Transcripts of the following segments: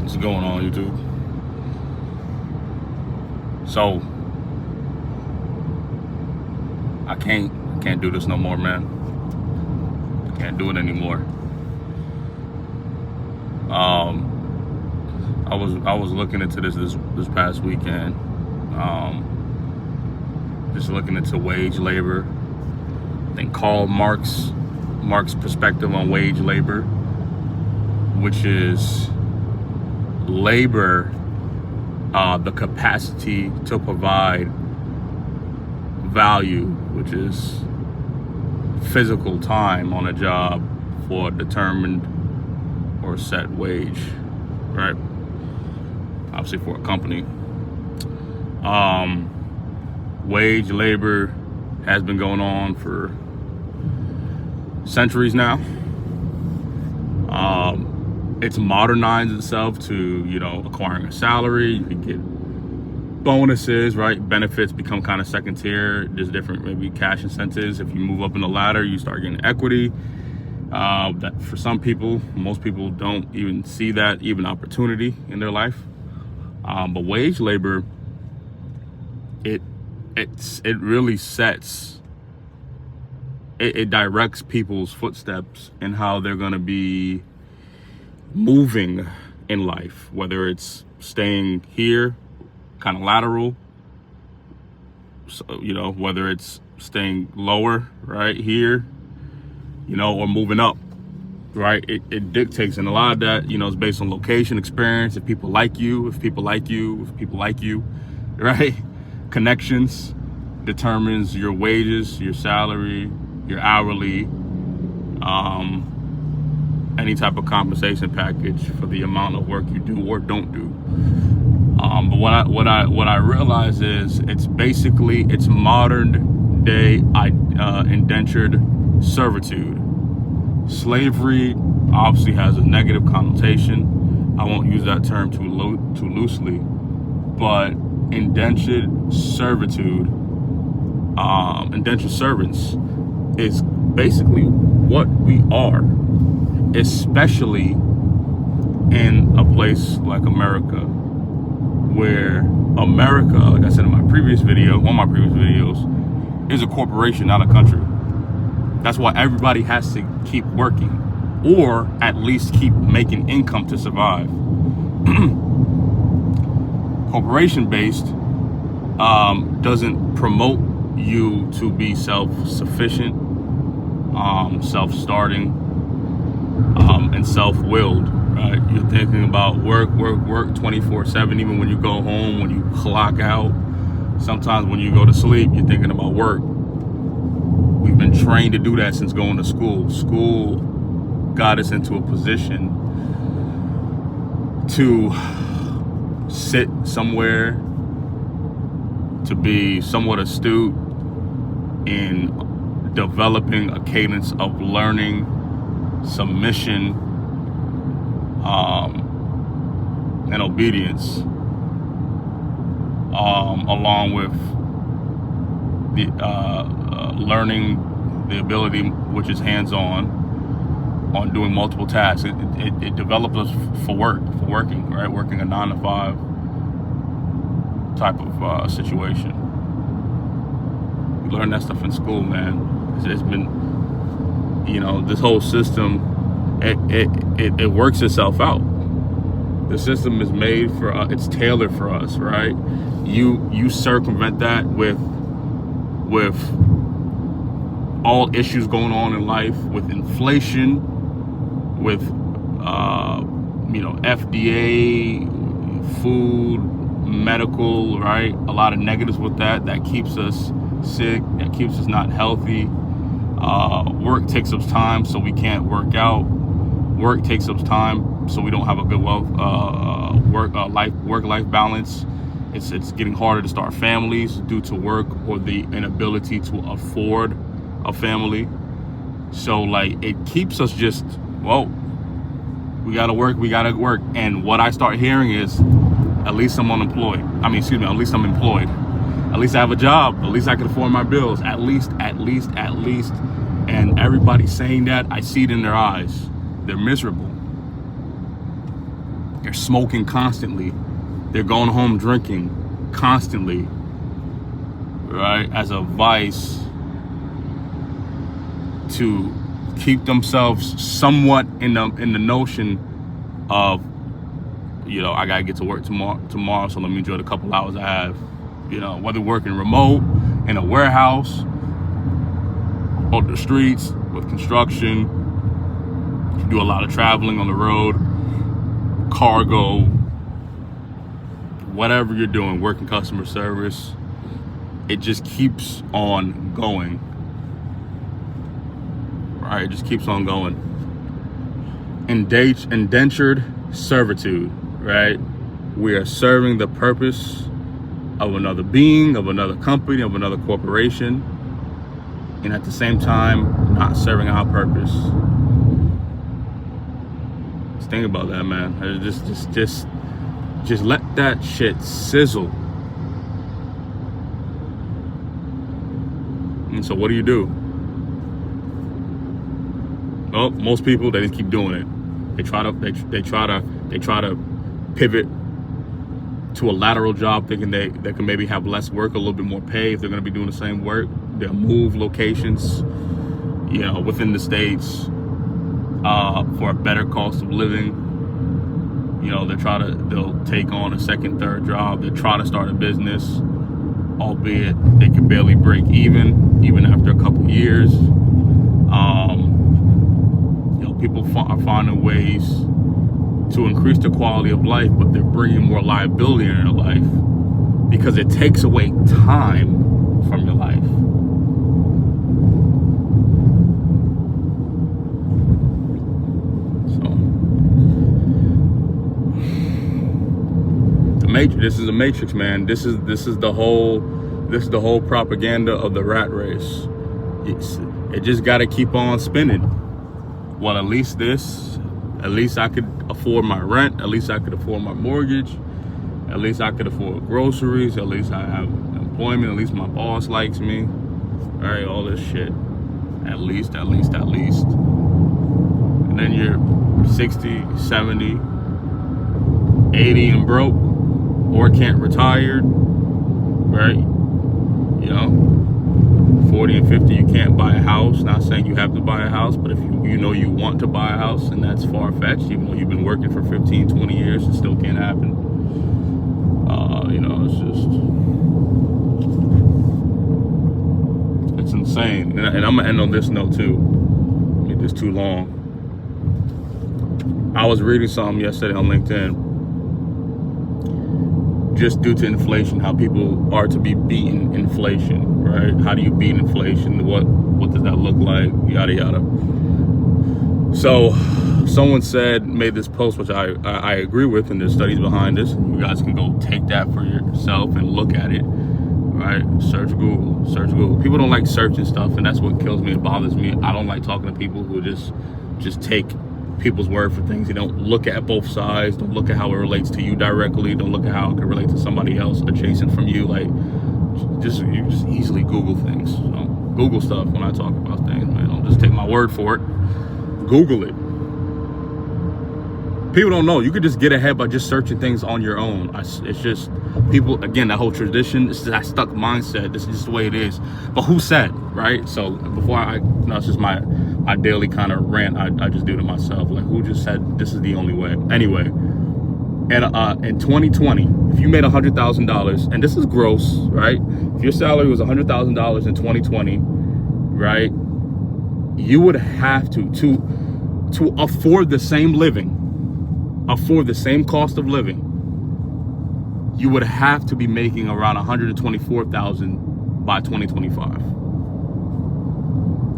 What's going on, YouTube? So I can't do this no more, man. I can't do it anymore. I was looking into this past weekend. Just looking into wage labor. I think Karl Marx perspective on wage labor, which is labor, the capacity to provide value, which is physical time on a job for a determined or set wage, right? Obviously for a company. Wage labor has been going on for centuries now. It's modernized itself to, acquiring a salary. You can get bonuses, right? Benefits become kind of second tier. There's different maybe cash incentives. If you move up in the ladder, you start getting equity. That for some people, most people don't even see that even opportunity in their life. But wage labor, it really sets, it directs people's footsteps in how they're going to be moving in life, whether it's staying here, kind of lateral, so, whether it's staying lower, right here, or moving up, right? It dictates, and a lot of that, is based on location, experience, if people like you, right? Connections determines your wages, your salary, your hourly, any type of compensation package for the amount of work you do or don't do. But what I realize is it's modern day indentured servitude. Slavery obviously has a negative connotation. I won't use that term too loosely, but indentured servitude, indentured servants is basically what we are, especially in a place like America, where America, like I said in one of my previous videos, is a corporation, not a country. That's why everybody has to keep working, or at least keep making income to survive. Corporation-based doesn't promote you to be self-sufficient, self-starting, and self-willed, right? You're thinking about work 24/7, even when you go home, when you clock out. Sometimes when you go to sleep, you're thinking about work. We've been trained to do that since going to school. School got us into a position to sit somewhere, to be somewhat astute in developing a cadence of learning, submission, and obedience, along with the learning the ability, which is hands-on, on doing multiple tasks. It develops us for working, right? Working a 9 to 5 type of situation. We learn that stuff in school, man. It's been, this whole system, it works itself out. The system is made for us, it's tailored for us, right? You circumvent that with all issues going on in life, with inflation, with FDA, food, medical, right? A lot of negatives with that keeps us sick, that keeps us not healthy. Work takes up time, so we can't work out. Work takes up time, so we don't have a good work-life balance. It's getting harder to start families due to work or the inability to afford a family. So it keeps us just, we gotta work. And what I start hearing is, at least I'm unemployed. At least I'm employed. At least I have a job. At least I can afford my bills. At least. And everybody's saying that. I see it in their eyes. They're miserable. They're smoking constantly. They're going home drinking constantly, right? As a vice to keep themselves somewhat in the notion of, you know, I gotta get to work tomorrow, so let me enjoy the couple hours I have. You know, whether working remote, in a warehouse, on the streets, with construction, you do a lot of traveling on the road, cargo, whatever you're doing, working customer service, it just keeps on going. Right, it just keeps on going. Indentured servitude, right? We are serving the purpose of another being, of another company, of another corporation, and at the same time, not serving our purpose. Just think about that, man. Just let that shit sizzle. And so what do? Well, most people, they just keep doing it. They try to pivot to a lateral job, thinking they can maybe have less work, a little bit more pay if they're going to be doing the same work. They'll move locations, you know, within the states for a better cost of living. You know, they'll take on a second, third job. They'll try to start a business, albeit they can barely break even after a couple of years. People are finding ways to increase the quality of life, but they're bringing more liability in their life because it takes away time from your life. So, this is a matrix, man. This is the whole propaganda of the rat race. It just got to keep on spinning. Well, at least I could afford my rent. At least I could afford my mortgage. At least I could afford groceries. At least I have employment. At least my boss likes me. All right, all this shit. At least. And then you're 60, 70, 80 and broke, or can't retire, right? You know, 40 and 50, you can't buy a house. Not saying you have to buy a house, but if you know you want to buy a house, and that's far-fetched, even though you've been working for 15, 20 years, it still can't happen. You know, it's insane. And I'm gonna end on this note too. Make this too long. I was reading something yesterday on LinkedIn, just due to inflation, how people are to be beating inflation, right? How do you beat inflation? What does that look like? Yada yada. So someone made this post, which I agree with, and there's studies behind this. You guys can go take that for yourself and look at it, right? Search Google. People don't like searching stuff, and that's what kills me. It bothers me. I don't like talking to people who just take people's word for things. They don't look at both sides. Don't look at how it relates to you directly. Don't look at how it can relate to somebody else adjacent from you. Like, you just easily Google things. You know? Google stuff when I talk about things, man. Don't just take my word for it. Google it. People don't know. You could just get ahead by just searching things on your own. It's just people, again, that whole tradition, it's that stuck mindset. This is just the way it is. But who said, right? So before it's just my daily kind of rant I just do to myself. Like, who just said this is the only way? Anyway, and in 2020, if you made $100,000, and this is gross, right? If your salary was $100,000 in 2020, right? You would have to afford the same living, afford the same cost of living, you would have to be making around $124,000 by 2025.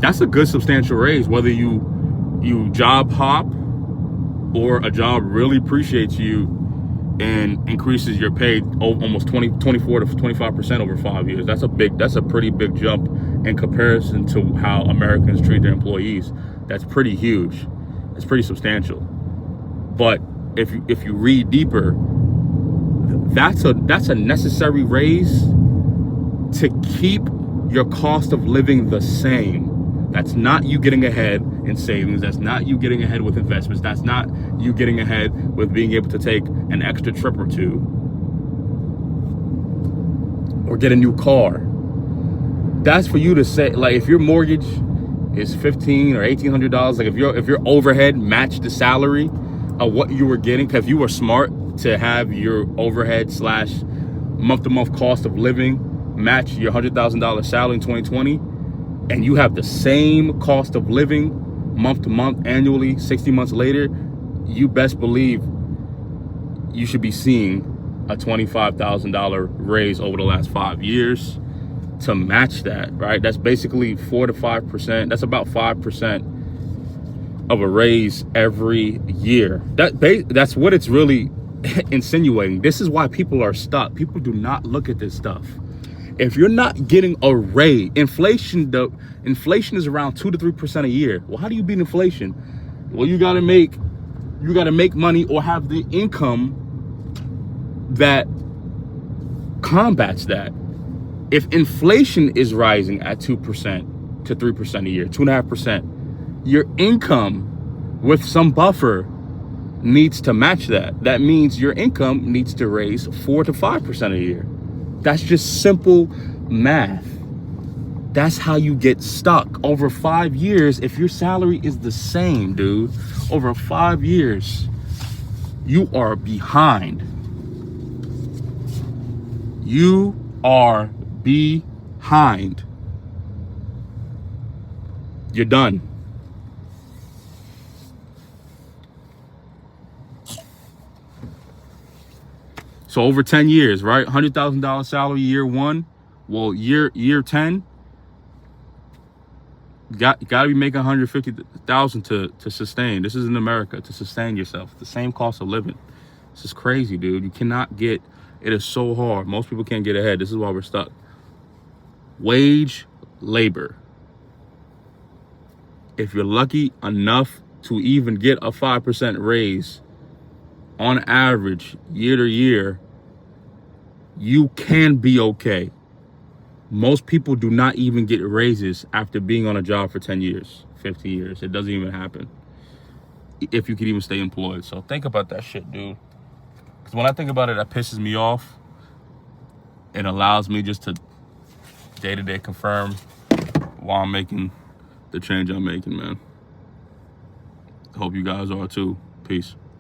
That's a good substantial raise, whether you job hop or a job really appreciates you and increases your pay almost 24 to 25% over 5 years. That's a pretty big jump in comparison to how Americans treat their employees. That's pretty huge. It's pretty substantial. But if you read deeper, that's a necessary raise to keep your cost of living the same, That's not you getting ahead in savings. That's not you getting ahead with investments. That's not you getting ahead with being able to take an extra trip or two or get a new car. That's for you to say, like, if your mortgage is $1,500 or $1,800, like if your overhead matched the salary of what you were getting, because if you were smart to have your overhead / month-to-month cost of living match your $100,000 salary in 2020, and you have the same cost of living month-to-month, annually, 60 months later, you best believe you should be seeing a $25,000 raise over the last 5 years to match that, right? That's basically 4 to 5%. That's about 5% of a raise every year. That's what it's really insinuating. This is why people are stuck. People do not look at this stuff. If you're not getting a raise, inflation is around 2 to 3% a year. Well, how do you beat inflation? Well, you gotta make money or have the income that combats that. If inflation is rising at 2% to 3% a year, 2.5%, your income with some buffer needs to match that. That means your income needs to raise 4 to 5% a year. That's just simple math. That's how you get stuck. Over 5 years, if your salary is the same, dude, over 5 years, you are behind. You are behind. You're done. So over 10 years, right? $100,000 salary year 1. Well, year 10, got to be making $150,000 to sustain. This is in America, to sustain yourself. The same cost of living. This is crazy, dude. You cannot get. It is so hard. Most people can't get ahead. This is why we're stuck. Wage labor. If you're lucky enough to even get a 5% raise on average year to year, you can be okay. Most people do not even get raises after being on a job for 10 years, 15 years. It doesn't even happen if you can even stay employed. So think about that shit, dude. Because when I think about it, that pisses me off. It allows me just to day-to-day confirm why I'm making the change I'm making, man. Hope you guys are too. Peace.